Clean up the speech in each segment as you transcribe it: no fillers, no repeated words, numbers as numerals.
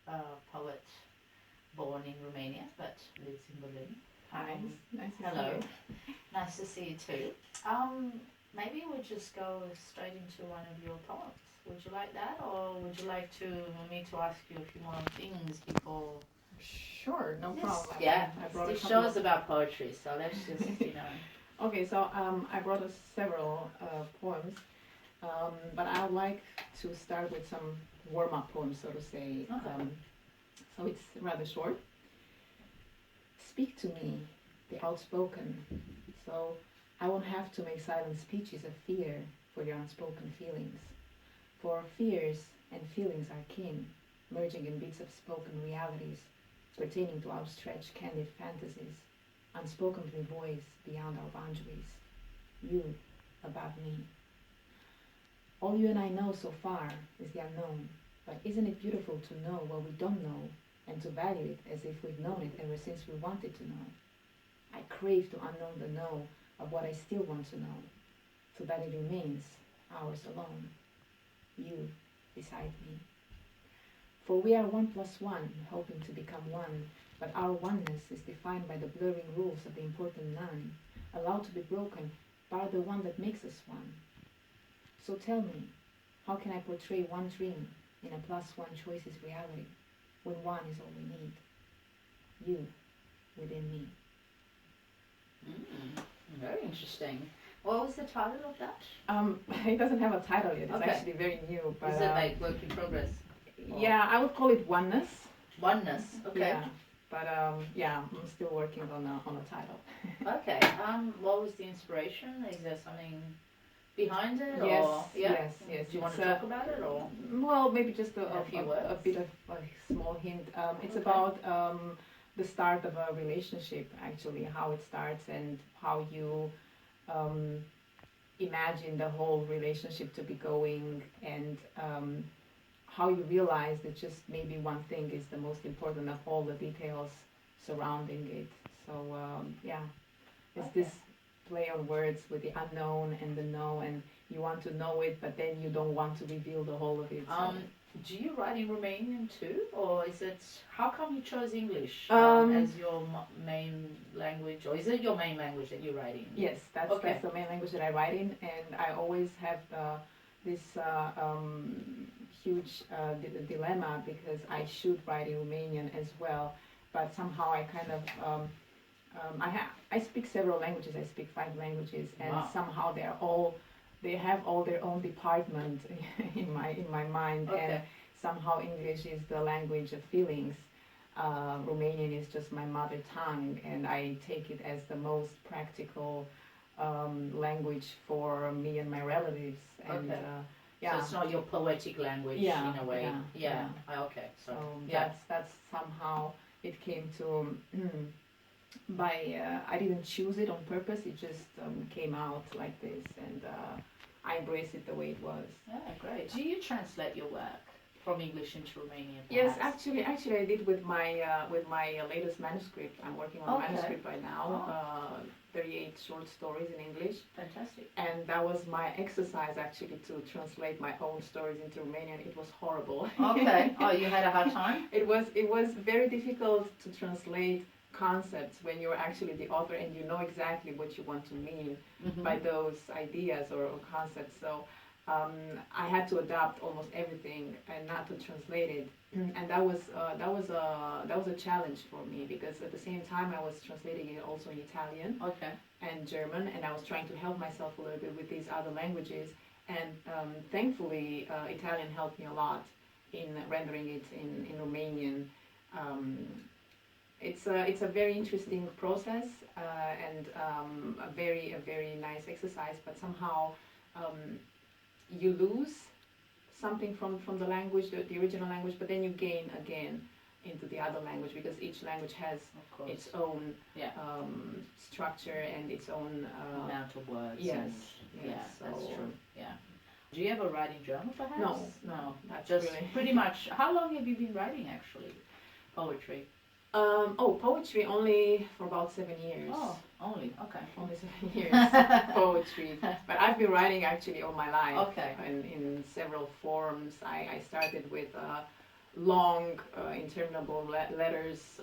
a poet born in Romania but lives in Berlin. Nice to Hello. see you. Nice to see you too. Maybe we'll just go straight into one of your poems. Would you like that, or would you like me to ask you a few more things before? Sure, no problem. Yeah, this show is about poetry, so let's just, Okay, so I brought us several poems, but I would like to start with some warm-up poems, so to say. Okay. So it's rather short. Speak to me, the outspoken, so I won't have to make silent speeches of fear for your unspoken feelings. For fears and feelings are kin, merging in bits of spoken realities, pertaining to outstretched candid fantasies, unspokenly voiced beyond our boundaries. You, above me. All you and I know so far is the unknown, but isn't it beautiful to know what we don't know and to value it as if we've known it ever since we wanted to know? I crave to unknow the know of what I still want to know, so that it remains ours alone. You beside me. For we are 1+1, hoping to become one, but our oneness is defined by the blurring rules of the important none, allowed to be broken by the one that makes us one. So tell me, how can I portray one dream in a +1 choices reality, when one is all we need? You within me. Very interesting. What was the title of that? It doesn't have a title yet. It's Okay. actually very new. But, is it like work in progress? Yeah, I would call it oneness. Oneness. Okay. Yeah, but yeah, I'm still working on a title. Okay. What was the inspiration? Is there something behind it? Yes. Or, yeah? Yes. Do you want to talk about it, or? Well, maybe just a few words. A bit of a small hint. It's Okay. about the start of a relationship, actually, how it starts and how you imagine the whole relationship to be going, and how you realize that just maybe one thing is the most important of all the details surrounding it. So yeah, it's this play on words with the unknown and the know, and you want to know it, but then you don't want to reveal the whole of it. So. Do you write in Romanian too, or is it? How come you chose English as your main language, or is it your main language that you write in? Yes, that's the main language that I write in, and I always have this huge dilemma, because I should write in Romanian as well, but somehow I kind of I speak several languages. I speak 5 languages, and somehow they have all their own department in my mind. Okay. And somehow English is the language of feelings. Romanian is just my mother tongue, and I take it as the most practical language for me and my relatives. And yeah. So it's not your poetic language in a way. Yeah. Okay. So that's somehow it came to. I didn't choose it on purpose. It just came out like this, and I embrace it the way it was. Yeah, great. Do you translate your work from English into Romanian? Yes, actually I did with my latest manuscript. I'm working on a manuscript right now. 38 short stories in English. Fantastic. And that was my exercise, actually, to translate my own stories into Romanian. It was horrible. Okay. Oh, you had a hard time? It was very difficult to translate concepts when you're actually the author and you know exactly what you want to mean by those ideas or concepts. So I had to adapt almost everything and not to translate it, and that was a challenge for me, because at the same time I was translating it also in Italian and German, and I was trying to help myself a little bit with these other languages, and thankfully Italian helped me a lot in rendering it in Romanian. It's a very interesting process and a very nice exercise, but somehow you lose something from the language, the original language, but then you gain again into the other language, because each language has its own structure and its own amount of words. Yes, so, that's true. Yeah. Do you ever write in German, perhaps? No, just really. Pretty much. How long have you been writing, actually, poetry? Poetry only for about 7 years. Oh, only, okay. Only 7 years poetry. But I've been writing actually all my life. Okay. In several forms. I started with long, interminable letters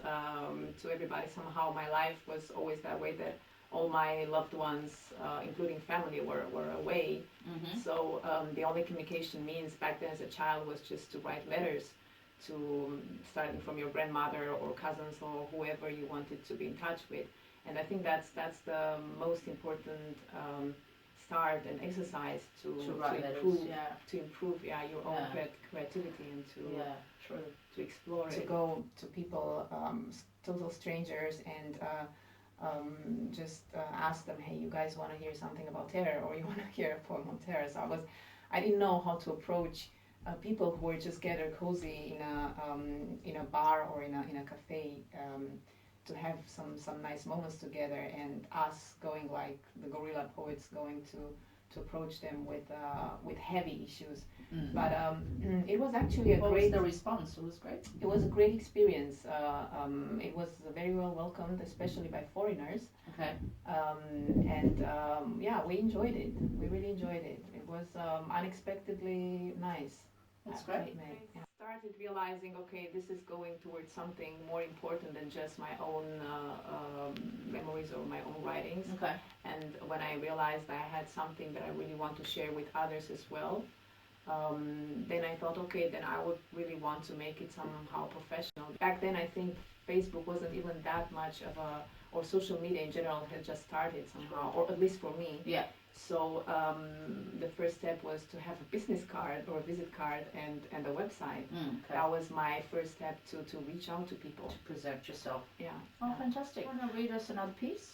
to everybody. Somehow my life was always that way, that all my loved ones, including family, were away. Mm-hmm. So the only communication means back then as a child was just to write letters to, starting from your grandmother or cousins or whoever you wanted to be in touch with. And I think that's the most important start and exercise to improve your own creativity and to explore to it. go to people, total strangers, and just ask them, hey, you guys want to hear something about terror, or you want to hear a poem on terror? So I didn't know how to approach people who were just gathered cozy in a bar or in a cafe, to have some nice moments together, and us going like the guerrilla poets, going to approach them with heavy issues. Mm-hmm. But it was actually a What great. was the response? It was great. It was a great experience. It was very well welcomed, especially by foreigners. Okay. Yeah, we enjoyed it. We really enjoyed it. It was unexpectedly nice. That's great. I started realizing, okay, this is going towards something more important than just my own memories or my own writings. Okay. And when I realized I had something that I really want to share with others as well, then I thought, okay, then I would really want to make it somehow professional. Back then, I think Facebook wasn't even that much of a, or social media in general had just started somehow, or at least for me. Yeah. So the first step was to have a business card or a visit card and a website. Okay. That was my first step to reach out to people. To present yourself. Yeah. Oh, fantastic. Want to read us another piece?